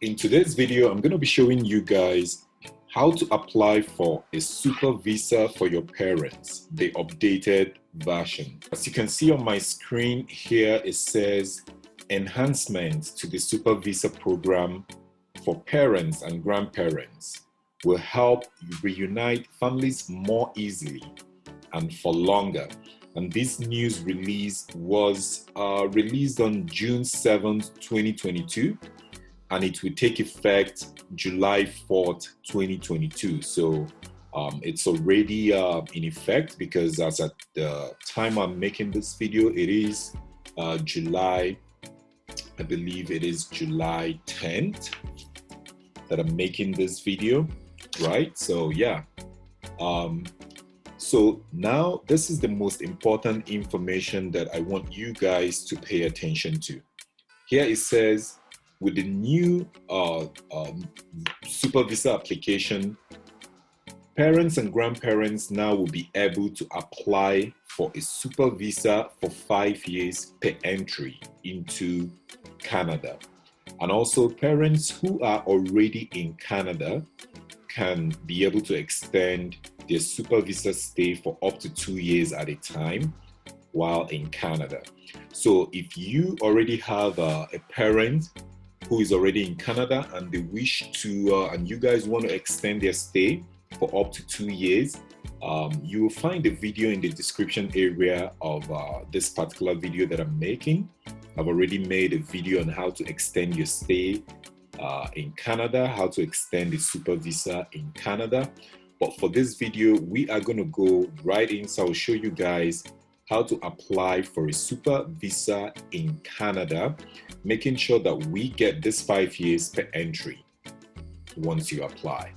In today's video, I'm going to be showing you guys how to apply for a super visa for your parents, the updated version. As you can see on my screen here, it says enhancements to the super visa program for parents and grandparents will help reunite families more easily and for longer. And this news release was released on June 7th, 2022. And it will take effect July 4th, 2022. So it's already in effect, because as at the time I'm making this video, it is July, I believe it is July 10th that I'm making this video, right? So yeah. So now this is the most important information that I want you guys to pay attention to. Here it says, with the new super visa application, parents and grandparents now will be able to apply for a super visa for 5 years per entry into Canada. And also parents who are already in Canada can be able to extend their super visa stay for up to 2 years at a time while in Canada. So if you already have a parent who is already in Canada and they wish to, and you guys want to extend their stay for up to 2 years, you will find a video in the description area of this particular video that I'm making. I've already made a video on how to extend your stay in Canada, how to extend the super visa in Canada. But for this video, we are going to go right in. So I'll show you guys how to apply for a super visa in Canada, making sure that we get this 5 years per entry once you apply.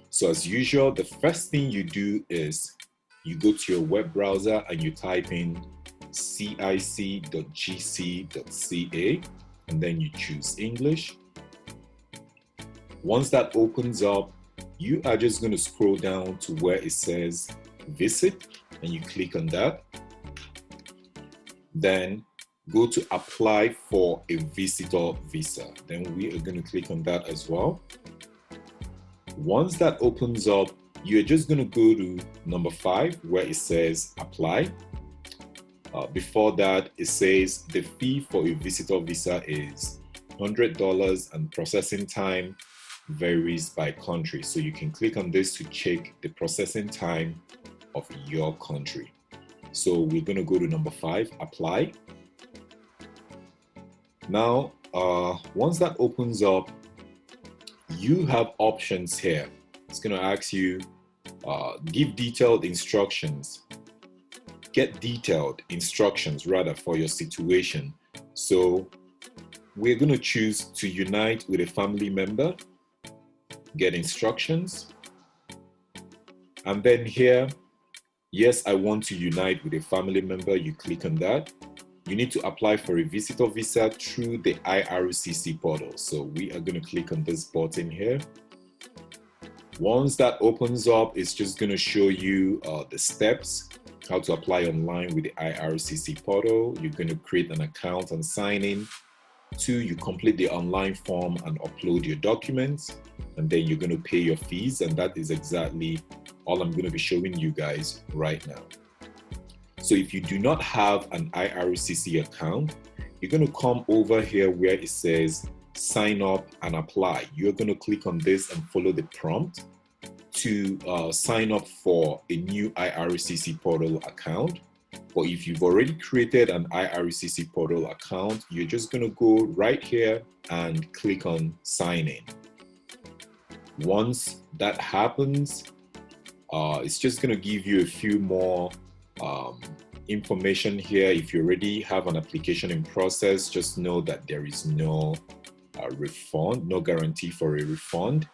So as usual, the first thing you do is you go to your web browser and you type in cic.gc.ca and then you choose English. Once that opens up, you are just going to scroll down to where it says visit and you click on that. Then go to apply for a visitor visa. Then we are going to click on that as well. Once that opens up, you're just going to go to number 5 where it says apply. Before that, it says the fee for a visitor visa is $100 and processing time varies by country. So you can click on this to check the processing time of your country. So we're going to go to number 5, apply. Now, once that opens up, you have options here. It's going to ask you, give detailed instructions. Get detailed instructions rather for your situation. So we're going to choose to unite with a family member. Get instructions. And then here, yes, I want to unite with a family member. You click on that. You need to apply for a visitor visa through the IRCC portal. So we are going to click on this button here. Once that opens up, it's just going to show you the steps, how to apply online with the IRCC portal. You're going to create an account and sign in. 2, you complete the online form and upload your documents. And then you're going to pay your fees. And that is exactly all I'm going to be showing you guys right now. So if you do not have an IRCC account, you're going to come over here where it says sign up and apply. You're going to click on this and follow the prompt to sign up for a new IRCC portal account. But if you've already created an IRCC portal account, you're just going to go right here and click on sign in. Once that happens, it's just going to give you a few more information here. If you already have an application in process, just know that there is no refund, no guarantee for a refund.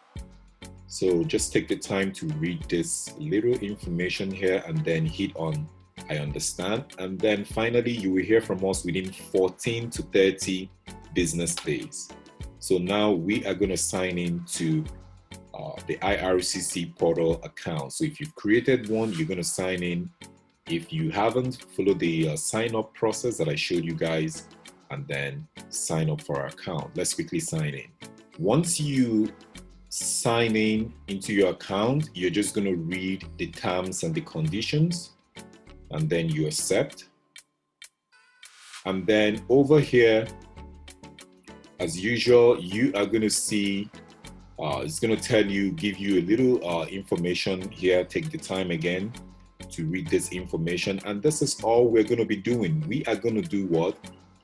So just take the time to read this little information here and then hit on I understand. And then finally, you will hear from us within 14 to 30 business days. So now we are going to sign in to the IRCC portal account. So if you've created one, you're going to sign in. If you haven't, follow the sign up process that I showed you guys and then sign up for our account. Let's quickly sign in. Once you sign in into your account, you're just going to read the terms and the conditions, and then you accept. And then over here, as usual, you are going to see, it's going to tell you, give you a little information here. Take the time again to read this information. And this is all we're going to be doing. We are going to do what?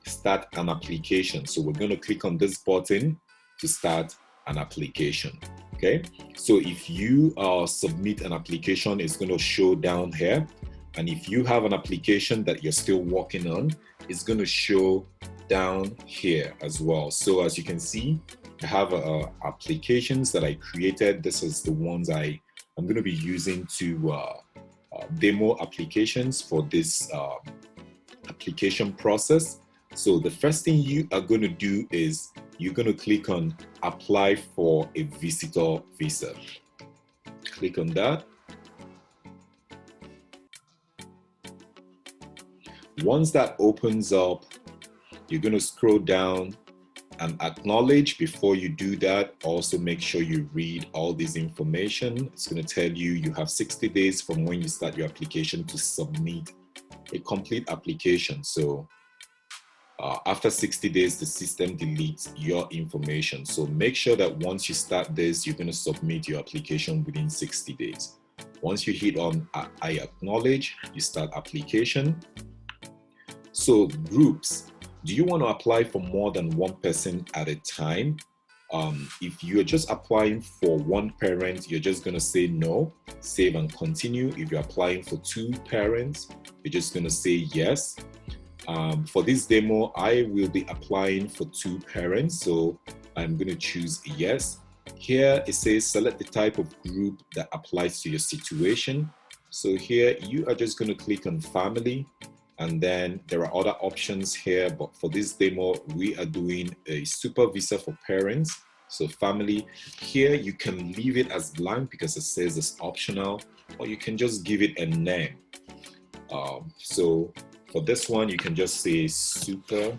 Start an application. So we're going to click on this button to start an application. Okay. So if you submit an application, it's going to show down here. And if you have an application that you're still working on, it's going to show down here as well. So as you can see, I have applications that I created. This is the ones I'm going to be using to demo applications for this application process. So the first thing you are going to do is you're going to click on apply for a visitor visa. Click on that. Once that opens up, you're going to scroll down and acknowledge. Before you do that, also make sure you read all this information. It's going to tell you you have 60 days from when you start your application to submit a complete application. So after 60 days, the system deletes your information. So make sure that once you start this, you're going to submit your application within 60 days. Once you hit on I acknowledge, you start application. So groups, do you want to apply for more than one person at a time? If you're just applying for one parent, you're just going to say no, save and continue. If you're applying for two parents, you're just going to say yes. For this demo, I will be applying for two parents, so I'm going to choose yes. Here it says select the type of group that applies to your situation. So here you are just going to click on family. And then there are other options here, but for this demo, we are doing a super visa for parents. So family, here you can leave it as blank because it says it's optional, or you can just give it a name. So for this one, you can just say super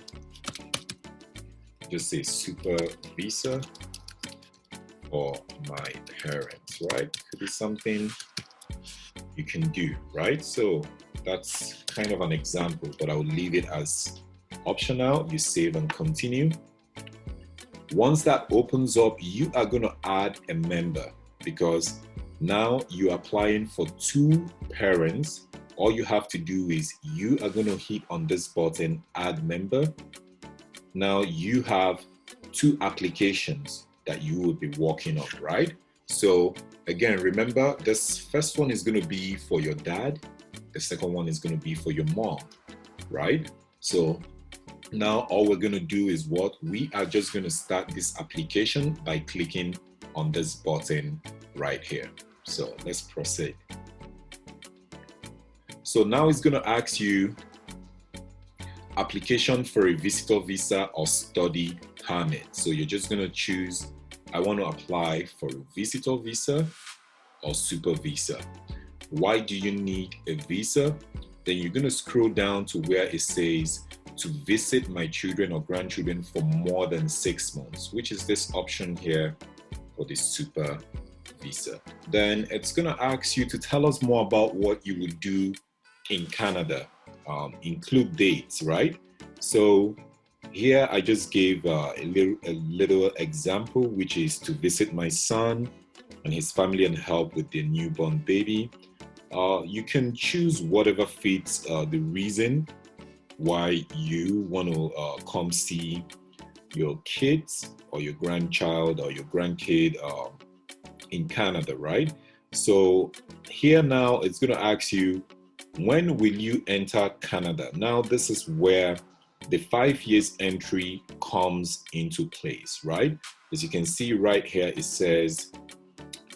visa for my parents, right? Could be something you can do, right? So that's kind of an example, but I will leave it as optional. You save and continue. Once that opens up, you are going to add a member because now you're applying for two parents. All you have to do is you are going to hit on this button, add member. Now you have two applications that you will be working on, right? So again, remember this first one is going to be for your dad. The second one is going to be for your mom, right? So now all we're going to do is what? We are just going to start this application by clicking on this button right here. So let's proceed. So now it's going to ask you application for a visitor visa or study permit. So you're just going to choose, I want to apply for a visitor visa or super visa. Why do you need a visa? Then you're going to scroll down to where it says to visit my children or grandchildren for more than 6 months, which is this option here for the super visa. Then it's going to ask you to tell us more about what you would do in Canada, include dates, right? So here I just gave a little example, which is to visit my son and his family and help with their newborn baby. You can choose whatever fits the reason why you want to come see your kids or your grandchild or your grandkid in Canada, right? So here now it's going to ask you, when will you enter Canada? Now this is where the 5 years entry comes into place, right? As you can see right here, it says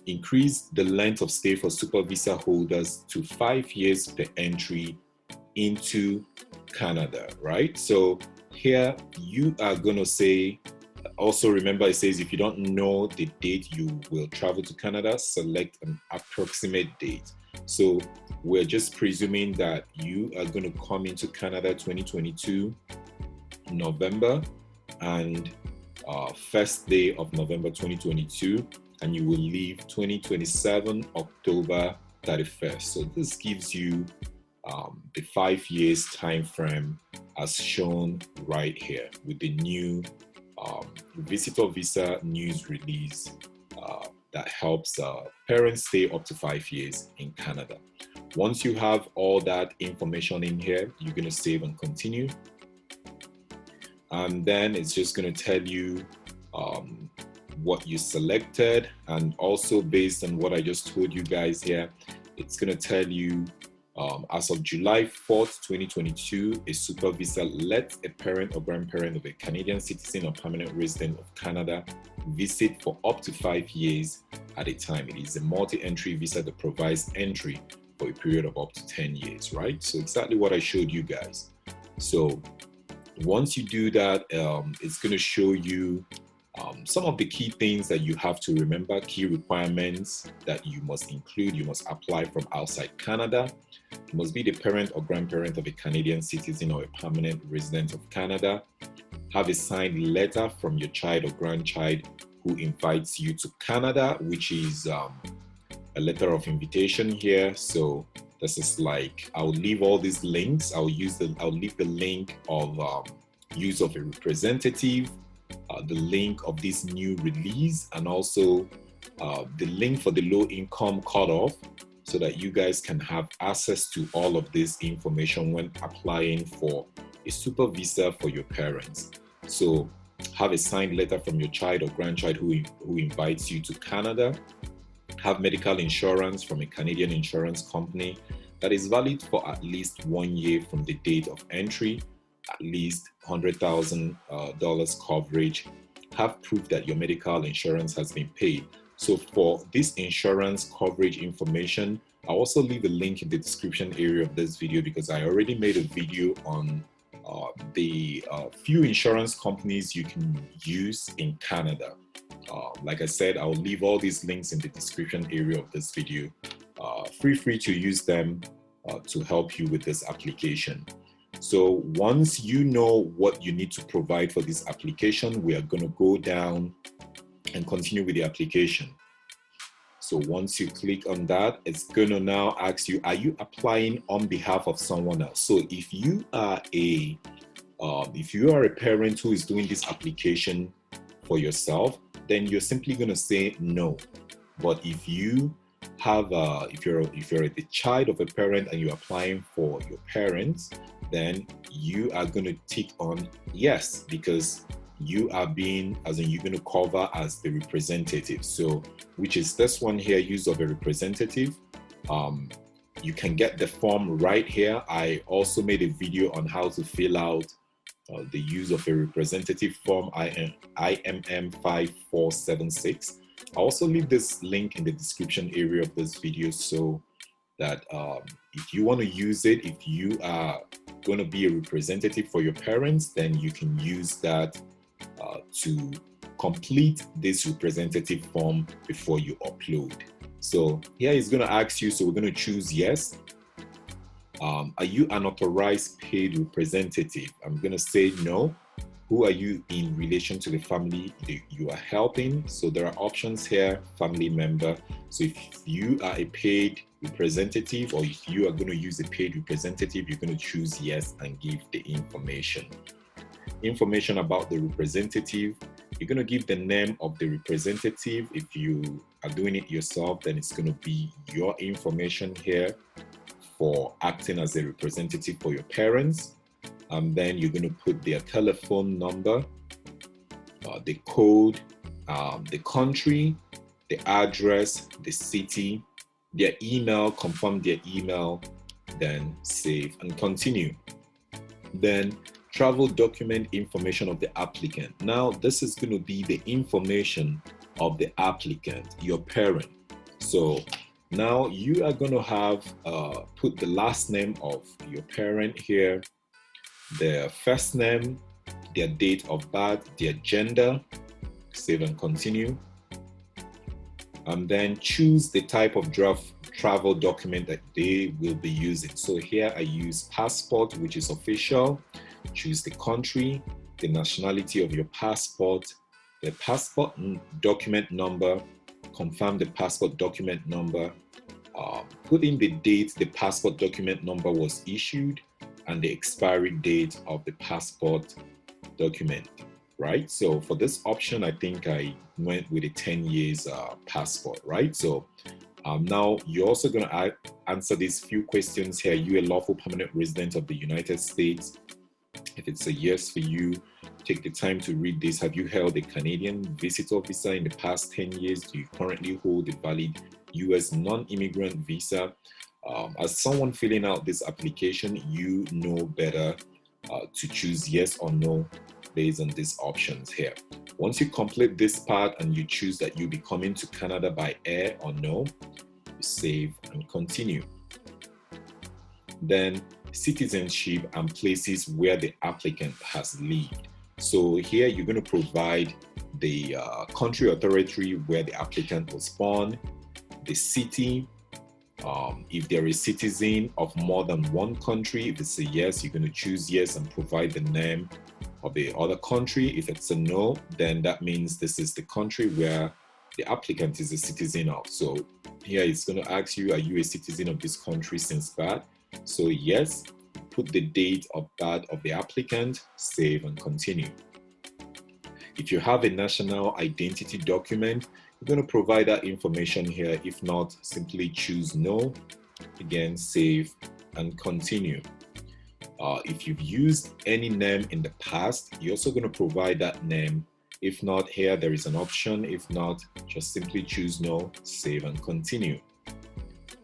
increase the length of stay for super visa holders to 5 years per entry into Canada, right? So here you are going to say, also remember it says if you don't know the date you will travel to Canada, select an approximate date. So we're just presuming that you are going to come into Canada 2022 November, and first day of November 2022, and you will leave 2027 October 31st. So this gives you the 5 years time frame as shown right here with the new visitor visa news release that helps parents stay up to 5 years in Canada. Once you have all that information in here, you're going to save and continue. And then it's just going to tell you what you selected, and also based on what I just told you guys here, it's going to tell you as of July 4th, 2022, a super visa lets a parent or grandparent of a Canadian citizen or permanent resident of Canada visit for up to 5 years at a time. It is a multi-entry visa that provides entry for a period of up to 10 years, right? So exactly what I showed you guys. So once you do that, it's going to show you some of the key things that you have to remember, key requirements that you must include. You must apply from outside Canada. You must be the parent or grandparent of a Canadian citizen or a permanent resident of Canada. Have a signed letter from your child or grandchild who invites you to Canada, which is a letter of invitation here. So this is like, I'll leave all these links. I'll leave the link of use of a representative, the link of this new release, and also the link for the low income cutoff, so that you guys can have access to all of this information when applying for a super visa for your parents. So have a signed letter from your child or grandchild who invites you to Canada. Have medical insurance from a Canadian insurance company that is valid for at least 1 year from the date of entry, at least $100,000 coverage. Have proof that your medical insurance has been paid. So for this insurance coverage information, I'll also leave a link in the description area of this video, because I already made a video on the few insurance companies you can use in Canada. Like I said, I'll leave all these links in the description area of this video. Feel free to use them to help you with this application. So once you know what you need to provide for this application, we are going to go down and continue with the application. So once you click on that, it's going to now ask you, are you applying on behalf of someone else? So if you are a parent who is doing this application for yourself, then you're simply going to say no. But if you have if you're the child of a parent and you're applying for your parents, then you are going to tick on yes, because you are being, as in you're going to cover as the representative. So which is this one here, use of a representative. You can get the form right here. I also made a video on how to fill out the use of a representative form, IMM 5476. I'll also leave this link in the description area of this video, so that if you want to use it, if you are going to be a representative for your parents, then you can use that to complete this representative form before you upload. So here it's going to ask you, so we're going to choose yes. Are you an authorized paid representative? I'm going to say no. Who are you in relation to the family you are helping? So there are options here, family member. So if you are a paid representative, or if you are going to use a paid representative, you're going to choose yes and give the information. Information about the representative, you're going to give the name of the representative. If you are doing it yourself, then it's going to be your information here for acting as a representative for your parents. And then you're going to put their telephone number, the code, the country, the address, the city, their email, confirm their email, then save and continue. Then travel document information of the applicant. Now this is going to be the information of the applicant, your parent. So now you are going to have put the last name of your parent here, their first name, their date of birth, their gender, save and continue. And then choose the type of travel document that they will be using. So here I use passport, which is official. Choose the country, the nationality of your passport, the passport document number, confirm the passport document number, put in the date the passport document number was issued and the expiry date of the passport document, right? So for this option, I think I went with a 10 years passport, right? So now you're also going to answer these few questions here. You a lawful permanent resident of the United States? If it's a yes for you, take the time to read this. Have you held a Canadian visitor visa in the past 10 years? Do you currently hold a valid US non-immigrant visa? As someone filling out this application, you know better to choose yes or no based on these options here. Once you complete this part and you choose that you'll be coming to Canada by air or no, you save and continue. Then citizenship and places where the applicant has lived. So here you're going to provide the country or territory where the applicant was born, the city, if they're a citizen of more than one country. If it's a yes, you're going to choose yes and provide the name of the other country. If it's a no, then that means this is the country where the applicant is a citizen of. So here it's going to ask you, are you a citizen of this country since birth? So yes, put the date of birth of the applicant, save and continue. If you have a national identity document, you're going to provide that information here. If not, simply choose no. Again, save and continue. If you've used any name in the past, you're also going to provide that name. If not, here there is an option. If not, just simply choose no, save and continue.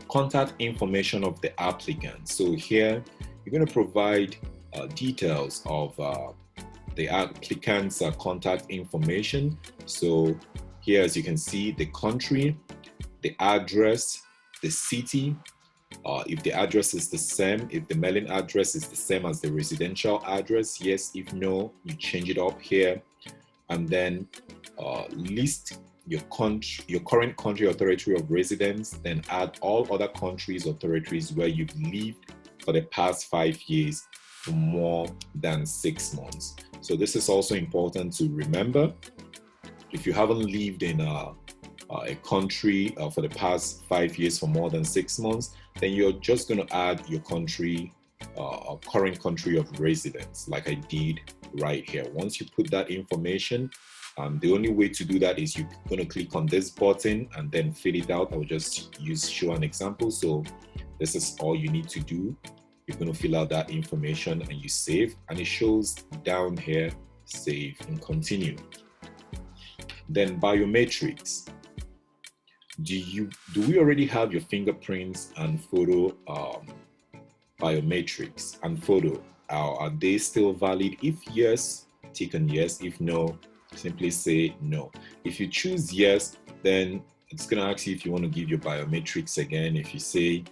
Contact information of the applicant. So here you're going to provide details of the applicant's contact information. So here, as you can see, the country, the address, the city, if the address is the same, if the mailing address is the same as the residential address, yes. If no, you change it up here. And then list your current country or territory of residence, then add all other countries or territories where you've lived for the past 5 years for more than 6 months. So this is also important to remember. If you haven't lived in a country for the past 5 years for more than 6 months, then you're just going to add your country, current country of residence, like I did right here. Once you put that information, the only way to do that is you're going to click on this button and then fill it out. I'll just show an example. So this is all you need to do. You're going to fill out that information and you save, and it shows down here, save and continue. Then biometrics. Do we already have your fingerprints and photo biometrics and photo? Are they still valid? If yes, tick on yes. If no, simply say no. If you choose yes, then it's going to ask you if you want to give your biometrics again. If you say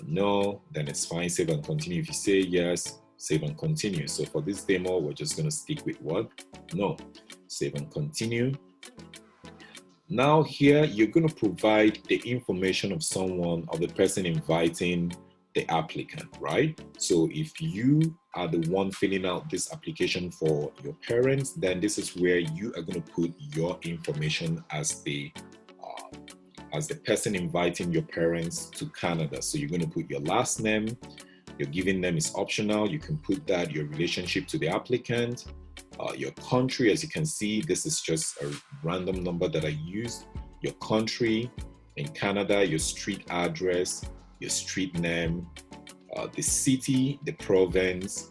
no, then it's fine, save and continue. If you say yes, save and continue. So for this demo, we're just going to stick with what? No. Save and continue. Now here, you're going to provide the information of someone, of the person inviting the applicant, right? So if you are the one filling out this application for your parents, then this is where you are going to put your information as the person inviting your parents to Canada. So you're going to put your last name, your given name is optional. You can put that, your relationship to the applicant, your country. As you can see, this is just a random number that I used. Your country in Canada, your street address, your street name, the city, the province,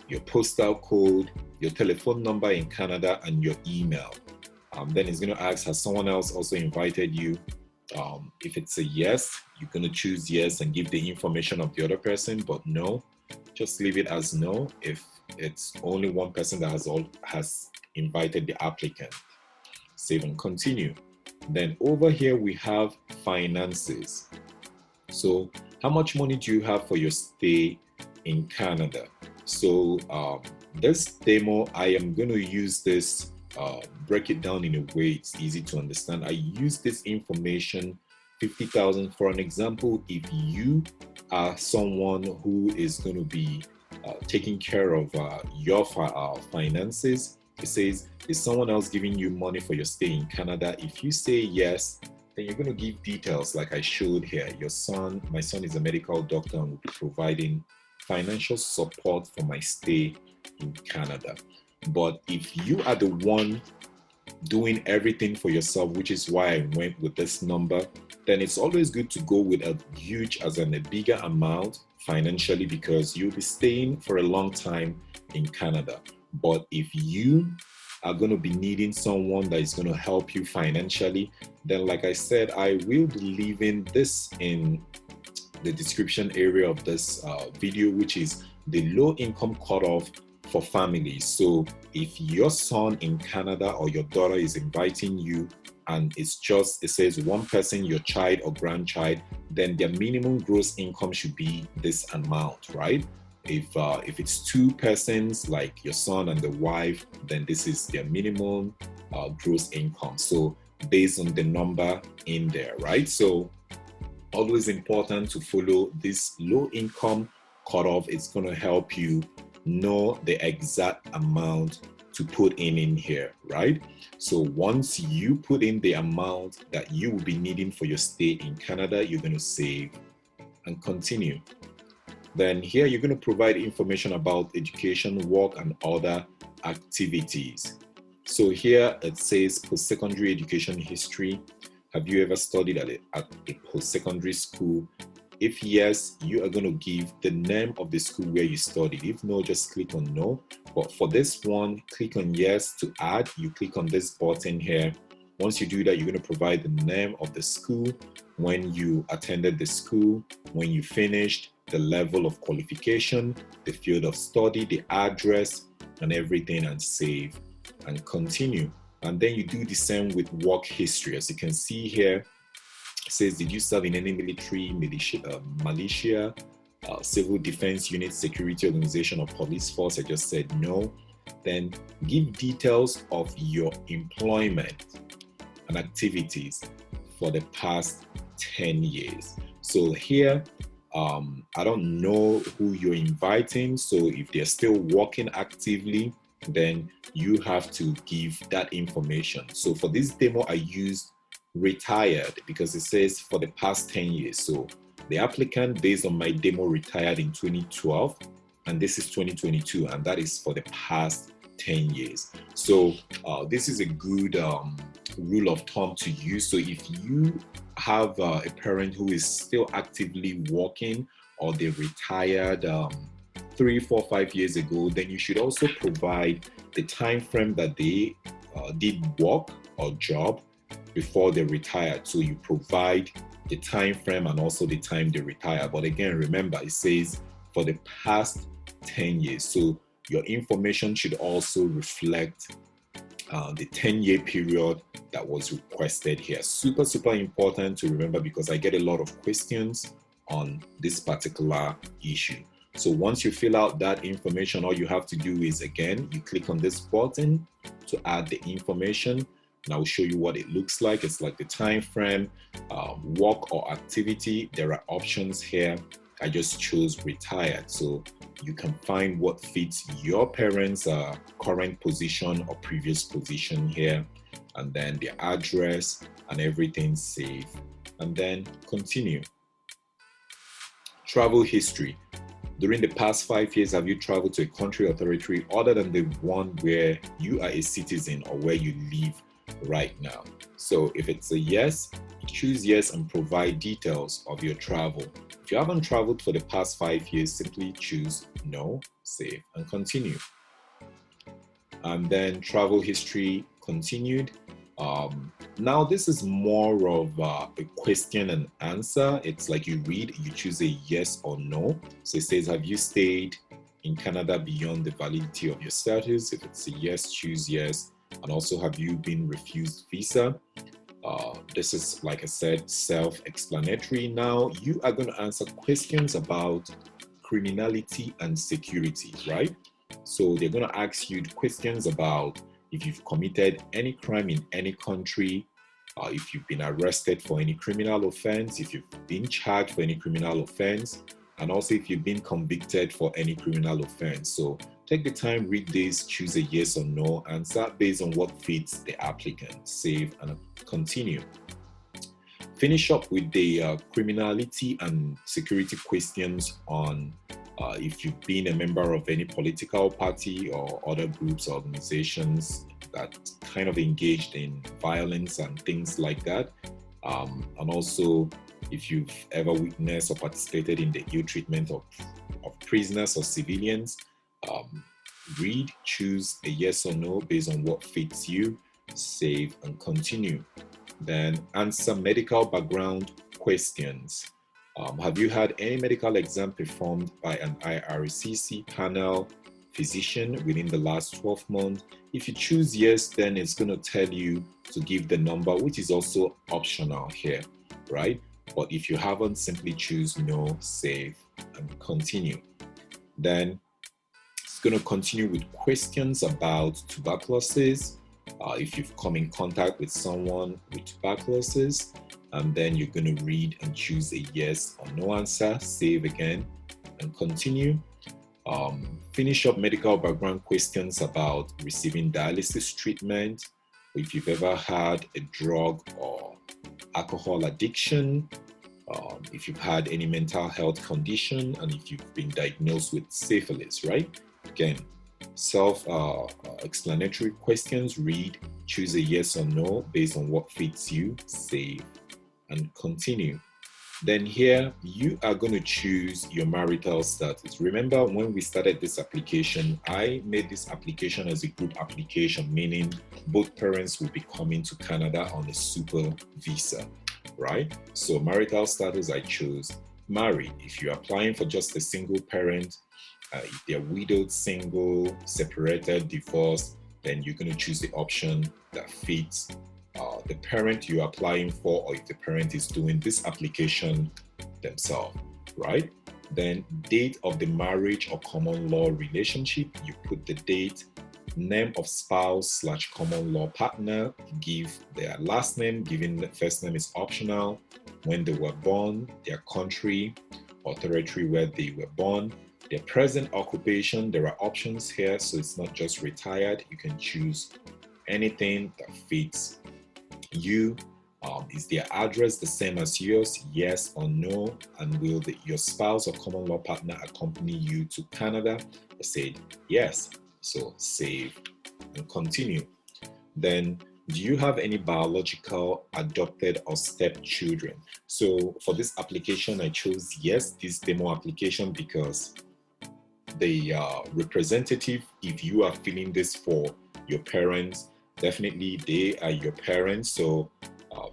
your postal code, your telephone number in Canada, and your email. Then it's going to ask, has someone else also invited you? If it's a yes, you're going to choose yes and give the information of the other person, but no, just leave it as no if it's only one person that has invited the applicant. Save and continue. Then over here we have finances. So how much money do you have for your stay in Canada? So this demo, I am going to use this, break it down in a way it's easy to understand. I use this information, 50,000 for an example. If you are someone who is going to be taking care of your finances, It says, is someone else giving you money for your stay in Canada? If you say yes, then you're going to give details like I showed here. My son is a medical doctor and will be providing financial support for my stay in Canada. But if you are the one doing everything for yourself, which is why I went with this number, then it's always good to go with a bigger amount financially, because you'll be staying for a long time in Canada. But if you are going to be needing someone that is going to help you financially, then like I said, I will be leaving this in the description area of this video, which is the low income cutoff for families. So if your son in Canada or your daughter is inviting you and it says one person, your child or grandchild, then their minimum gross income should be this amount, right? If it's two persons, like your son and the wife, then this is their minimum gross income. So based on the number in there, right? So always important to follow this low income cutoff. It's going to help you know the exact amount to put in here, right? So once you put in the amount that you will be needing for your stay in Canada, you're going to save and continue. Then here you're going to provide information about education, work, and other activities. So here it says post-secondary education history. Have you ever studied at a post-secondary school? If yes, you are going to give the name of the school where you studied. If no, just click on no. But for this one, click on yes to add. You click on this button here. Once you do that, you're going to provide the name of the school, when you attended the school, when you finished, the level of qualification, the field of study, the address, and everything, and save and continue. And then you do the same with work history. As you can see here, it says, did you serve in any military, militia, civil defense unit, security organization, or police force? I just said no. Then give details of your employment and activities for the past 10 years. So here, I don't know who you're inviting. So if they're still working actively, then you have to give that information. So for this demo, I used retired because it says for the past 10 years. So the applicant, based on my demo, retired in 2012, and this is 2022, and that is for the past 10 years. So this is a good rule of thumb to use. So if you have a parent who is still actively working, or they retired 3, 4, 5 years ago, then you should also provide the time frame that they did work or job before they retired. So you provide the time frame and also the time they retire. But again, remember, it says for the past 10 years. So your information should also reflect the 10-year period that was requested here. Super, super important to remember, because I get a lot of questions on this particular issue. So once you fill out that information, all you have to do is, again, you click on this button to add the information, and I will show you what it looks like. It's like the time frame, work or activity. There are options here. I just chose retired, so you can find what fits your parents' current position or previous position here, and then the address and everything, save, and then continue. Travel history. During the past 5 years, have you traveled to a country or territory other than the one where you are a citizen or where you live right now? So if it's a yes, choose yes and provide details of your travel. If you haven't traveled for the past 5 years, simply choose no, save, and continue. And then travel history continued. Now this is more of a question and answer. It's like you read, you choose a yes or no. So it says, have you stayed in Canada beyond the validity of your status? If it's a yes, choose yes. And also, have you been refused visa? This is, like I said, self-explanatory. Now you are going to answer questions about criminality and security, right? So they're going to ask you questions about if you've committed any crime in any country, if you've been arrested for any criminal offense, if you've been charged for any criminal offense, and also if you've been convicted for any criminal offense. So Take the time, read this, choose a yes or no answer based on what fits the applicant. Save and continue. Finish up with the criminality and security questions on if you've been a member of any political party or other groups or organizations that kind of engaged in violence and things like that. And also, if you've ever witnessed or participated in the ill treatment of prisoners or civilians, read, choose a yes or no based on what fits you, save and continue. Then answer medical background questions. Have you had any medical exam performed by an IRCC panel physician within the last 12 months? If you choose yes, then it's going to tell you to give the number, which is also optional here, right? But if you haven't, simply choose no, save, and continue. Then it's going to continue with questions about tuberculosis. If you've come in contact with someone with tuberculosis, and then you're going to read and choose a yes or no answer, save again, and continue. Finish up medical background questions about receiving dialysis treatment, if you've ever had a drug or alcohol addiction, if you've had any mental health condition, and if you've been diagnosed with syphilis, right? Again, self-explanatory questions, read, choose a yes or no based on what fits you, save, and continue. Then here, you are going to choose your marital status. Remember, when we started this application, I made this application as a group application, meaning both parents will be coming to Canada on a super visa, right? So marital status, I chose married. If you're applying for just a single parent, if they're widowed, single, separated, divorced, then you're going to choose the option that fits the parent you're applying for, or if the parent is doing this application themselves, right? Then date of the marriage or common law relationship, you put the date, name of spouse / common law partner, give their last name, given the first name is optional, when they were born, their country or territory where they were born, their present occupation. There are options here, so it's not just retired. You can choose anything that fits you. Is their address the same as yours? Yes or no? And will your spouse or common law partner accompany you to Canada? I said yes. So save and continue. Then, do you have any biological, adopted, or stepchildren? So for this application, I chose yes, this demo application, because the representative, if you are filling this for your parents, definitely they are your parents. So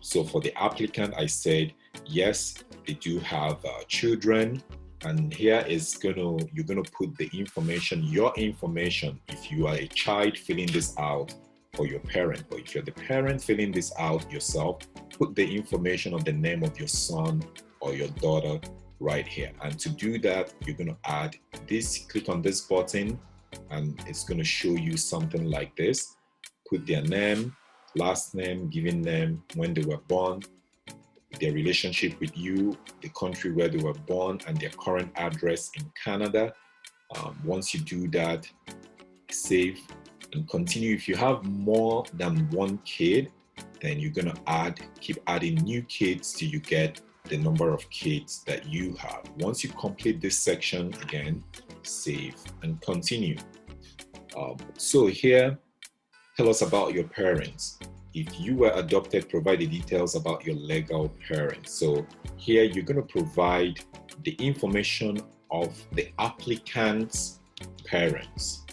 for the applicant, I said yes, they do have children, and here is you're gonna put the information, your information, if you are a child filling this out for your parent, but if you're the parent filling this out yourself, put the information of the name of your son or your daughter right here. And to do that, you're gonna add this, click on this button, and it's gonna show you something like this. Put their name, last name, given name, when they were born, their relationship with you, the country where they were born, and their current address in Canada. Once you do that, save and continue. If you have more than one kid, then you're gonna keep adding new kids till you get the number of kids that you have. Once you complete this section, again, save and continue. So here, tell us about your parents. If you were adopted, provide the details about your legal parents. So here you're going to provide the information of the applicant's parents,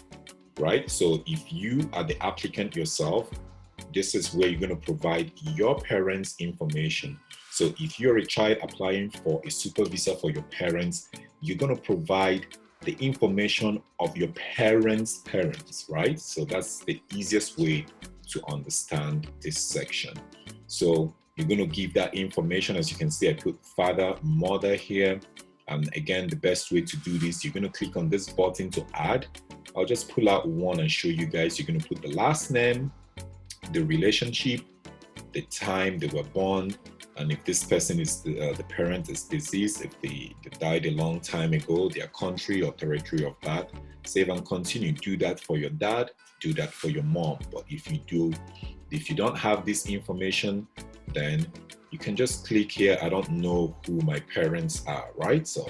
right? So if you are the applicant yourself, this is where you're going to provide your parents' information. So if you're a child applying for a super visa for your parents, you're going to provide the information of your parents' parents, right? So that's the easiest way to understand this section. So you're going to give that information. As you can see, I put father, mother here. And again, the best way to do this, you're going to click on this button to add. I'll just pull out one and show you guys. You're going to put the last name, the relationship, the time they were born, And if this person is the parent is deceased, if they died a long time ago, their country or territory of birth, save and continue. Do that for your dad, do that for your mom. But if you don't have this information, then you can just click here. I don't know who my parents are, right? So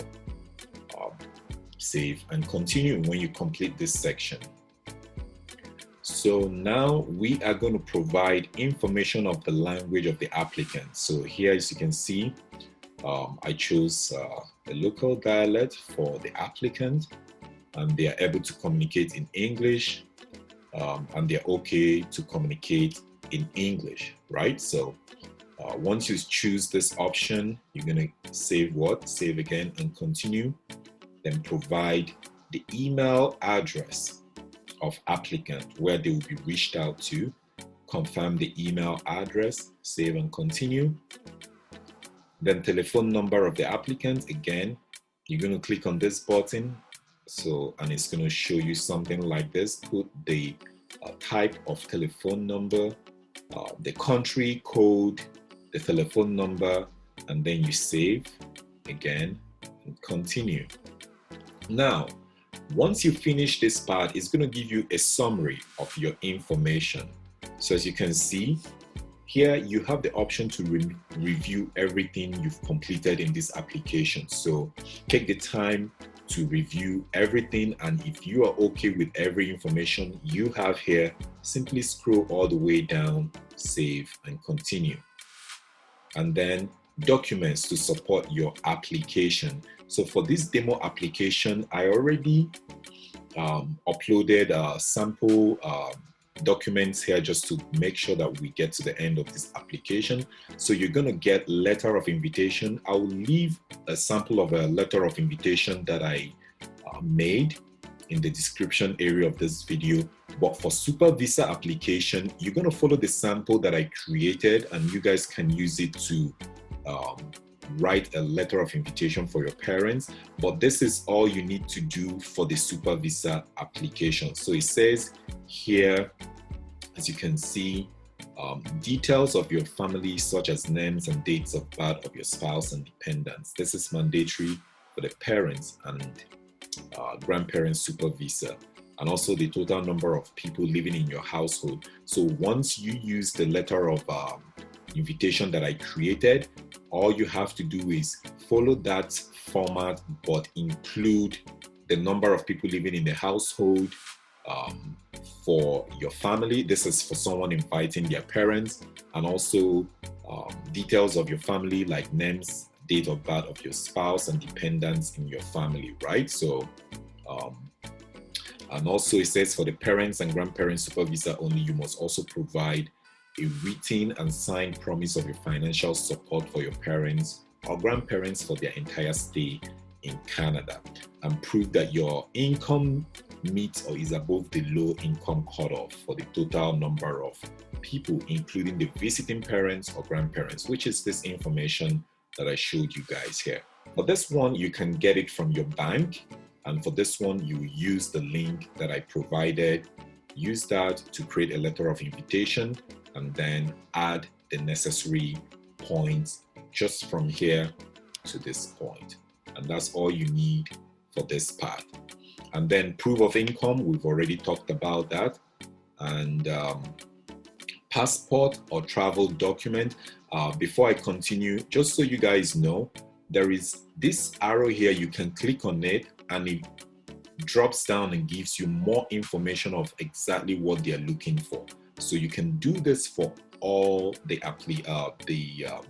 save and continue when you complete this section. So now we are going to provide information of the language of the applicant. So here, as you can see, I chose a local dialect for the applicant, and they are able to communicate in English, and they're okay to communicate in English, right? So once you choose this option, you're going to save Save again and continue. Then provide the email address of applicant where they will be reached out to. Confirm the email address, save and continue. Then telephone number of the applicant. Again, you're going to click on this button. And it's going to show you something like this. Put the type of telephone number, the country code, the telephone number, and then you save again and continue. Now, once you finish this part, it's going to give you a summary of your information. So as you can see, here you have the option to review everything you've completed in this application. So take the time to review everything, and if you are okay with every information you have here, simply scroll all the way down, save and continue. And then documents to support your application. So for this demo application, I already uploaded sample documents here just to make sure that we get to the end of this application. So you're going to get letter of invitation. I will leave a sample of a letter of invitation that I made in the description area of this video. But for super visa application, you're going to follow the sample that I created, and you guys can use it to write a letter of invitation for your parents. But this is all you need to do for the super visa application. So it says here, as you can see, details of your family such as names and dates of birth of your spouse and dependents. This is mandatory for the parents and grandparents super visa, and also the total number of people living in your household. So once you use the letter of invitation that I created, all you have to do is follow that format, but include the number of people living in the household for your family. This is for someone inviting their parents, and also details of your family like names, date of birth of your spouse and dependents in your family, right? So, and also it says for the parents and grandparents super visa only, you must also provide a written and signed promise of your financial support for your parents or grandparents for their entire stay in Canada, and prove that your income meets or is above the low income cutoff for the total number of people, including the visiting parents or grandparents, which is this information that I showed you guys here. For this one, you can get it from your bank, and for this one, you use the link that I provided. Use that to create a letter of invitation, and then add the necessary points just from here to this point. And that's all you need for this part. And then proof of income, we've already talked about that. And passport or travel document. Before I continue, just so you guys know, there is this arrow here. You can click on it and it drops down and gives you more information of exactly what they're looking for. So you can do this for all the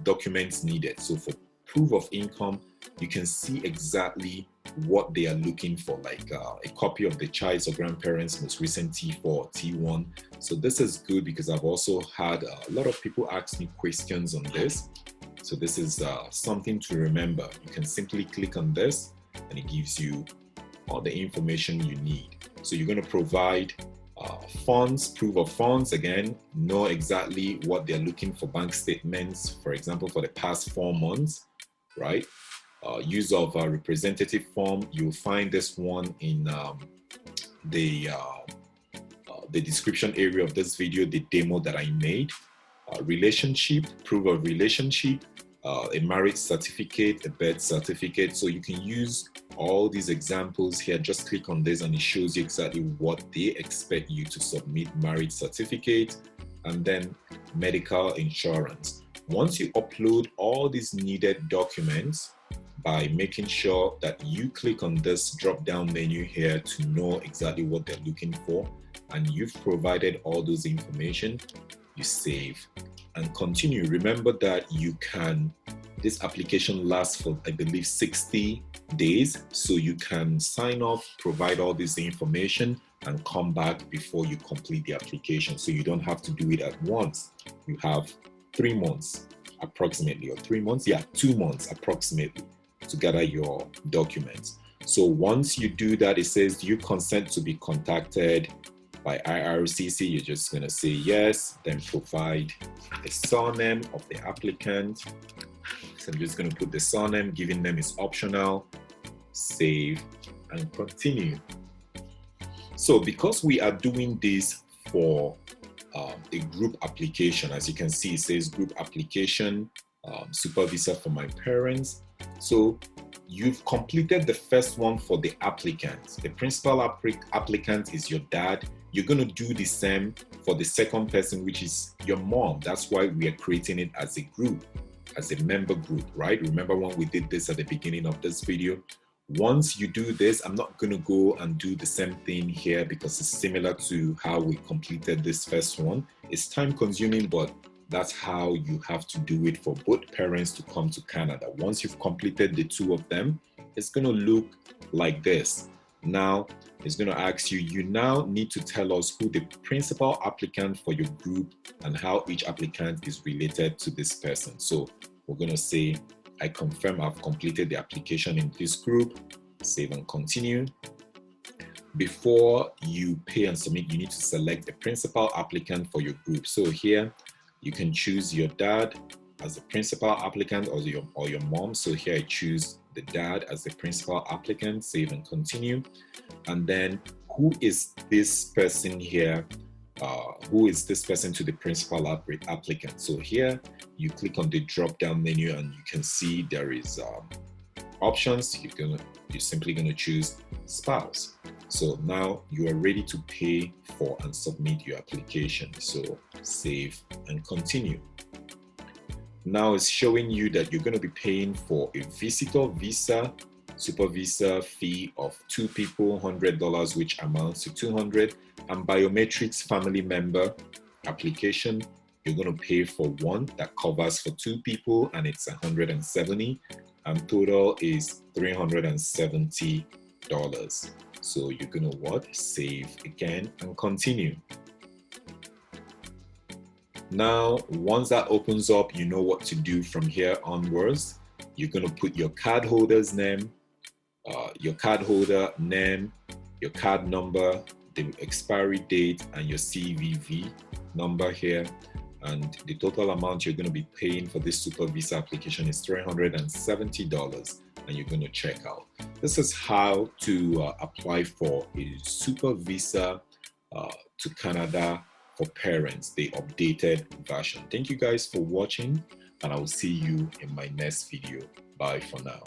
documents needed. So for proof of income, you can see exactly what they are looking for, like a copy of the child's or grandparents' most recent T4 or T1. So this is good because I've also had a lot of people ask me questions on this. So this is something to remember. You can simply click on this and it gives you all the information you need. So you're going to provide funds, proof of funds. Again, know exactly what they're looking for. Bank statements, for example, for the past 4 months, right? Use of a representative form. You'll find this one in the description area of this video, the demo that I made. Relationship, proof of relationship. a marriage certificate, a birth certificate. So you can use all these examples here. Just click on this and it shows you exactly what they expect you to submit: marriage certificate and then medical insurance. Once you upload all these needed documents, by making sure that you click on this drop down menu here to know exactly what they're looking for, and you've provided all those information, you save and continue. Remember that this application lasts for, I believe, 60 days. So you can sign off, provide all this information and come back before you complete the application. So you don't have to do it at once. You have 3 months approximately, or 3 months, 2 months approximately to gather your documents. So once you do that, it says, do you consent to be contacted by IRCC? You're just going to say yes, then provide the surname of the applicant. So I'm just going to put the surname, giving name is optional, save and continue. So because we are doing this for a group application, as you can see, it says group application, super visa for my parents. So you've completed the first one for the applicant. The principal applicant is your dad. You're going to do the same for the second person, which is your mom. That's why we are creating it as a group, as a member group, right? Remember when we did this at the beginning of this video? Once you do this, I'm not going to go and do the same thing here because it's similar to how we completed this first one. It's time consuming, but that's how you have to do it for both parents to come to Canada. Once you've completed the two of them, it's going to look like this. Now, it's going to ask you, you now need to tell us who the principal applicant for your group and how each applicant is related to this person. So we're going to say, I confirm I've completed the application in this group, save and continue. Before you pay and submit, you need to select the principal applicant for your group. So here, you can choose your dad as the principal applicant or your mom. So here I choose the dad as the principal applicant, save and continue. And then who is this person here? Who is this person to the principal applicant? So here you click on the drop down menu and you can see there is options. You're simply going to choose spouse. So now you are ready to pay for and submit your application. So save and continue. Now it's showing you that you're going to be paying for a visitor visa, super visa fee of 2 people, $100, which amounts to $200, and biometrics family member application. You're going to pay for one that covers for 2 people and it's $170, and total is $370. So you're going to save again and continue. Now, once that opens up, you know what to do from here onwards. You're going to put your card holder's name, your card holder name, your card number, the expiry date, and your CVV number here. And the total amount you're going to be paying for this super visa application is $370, and you're going to check out. This is how to apply for a super visa to Canada for parents, the updated version. Thank you guys for watching, and I will see you in my next video. Bye for now.